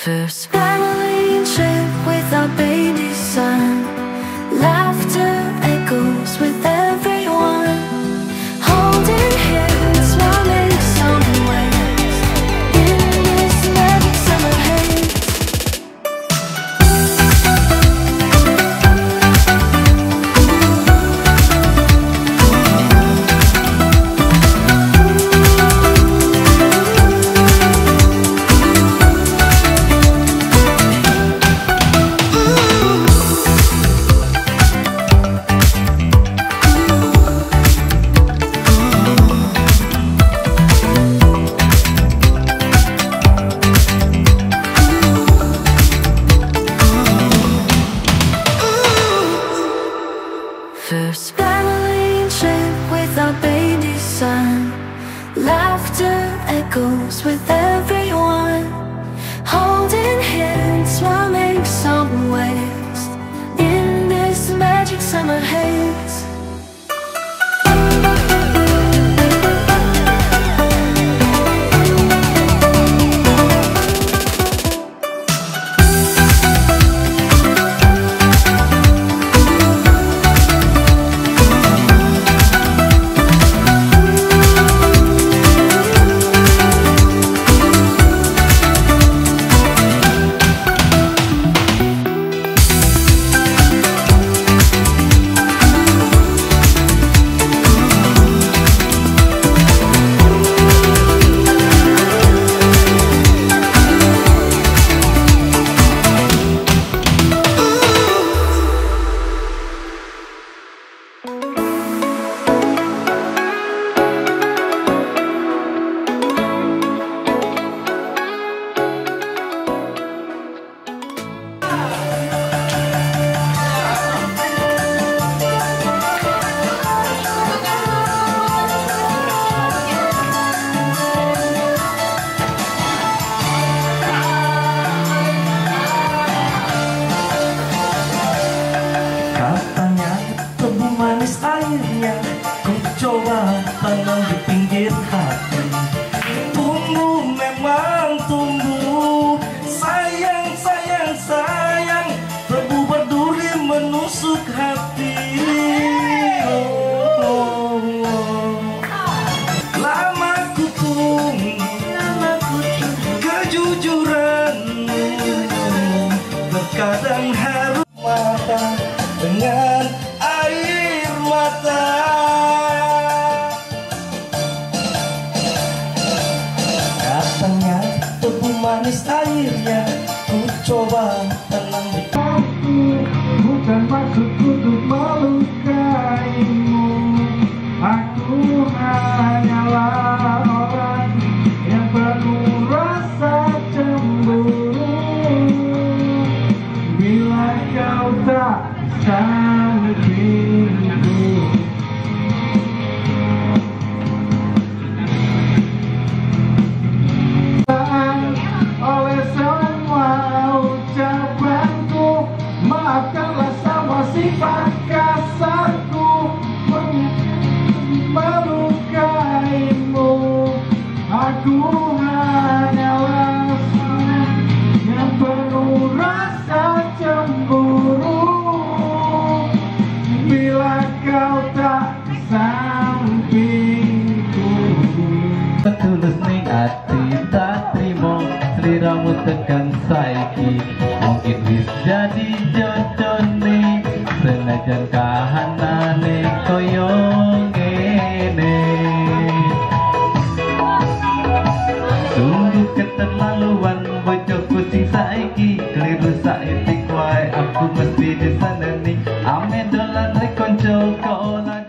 First family trip with our baby son. Laughter echoes with everyone. Holding hands while making some waves in this magic summer haze. First family trip with our baby son. Laughter echoes with everyone. Holding hands while making some waves in this magic summer haze. Katanya tebu manis airnya, ku coba tanam di pinggir hati. Tumbuh memang tumbuh, sayang sayang sayang, tebu berduri menusuk hati. Lama ku tunggu kejujuranmu, terkadang harus mata dengan air mata. Katanya tebu manis airnya, ku coba tanam di hati. Bukan maksudku untuk melukaimu, aku hanyalah orang yang penuh rasa cemburu. Bila kau tak sampingku, oleh semua ucapanku, maafkanlah sama sifat kasarku melukaimu. Aku hanyalah yang penuh rasa cemburu. Bila kau tak sampingku, tulus ning ati tak trimo, sliramu tekan saiki. Mungkin wis jadi jojone, senajan kahanane koyo ngene. Sungguh keterlaluan bojoku sing saiki, keliru saiki wae aku mesti disaneni. Ame dolan rek konco kok ora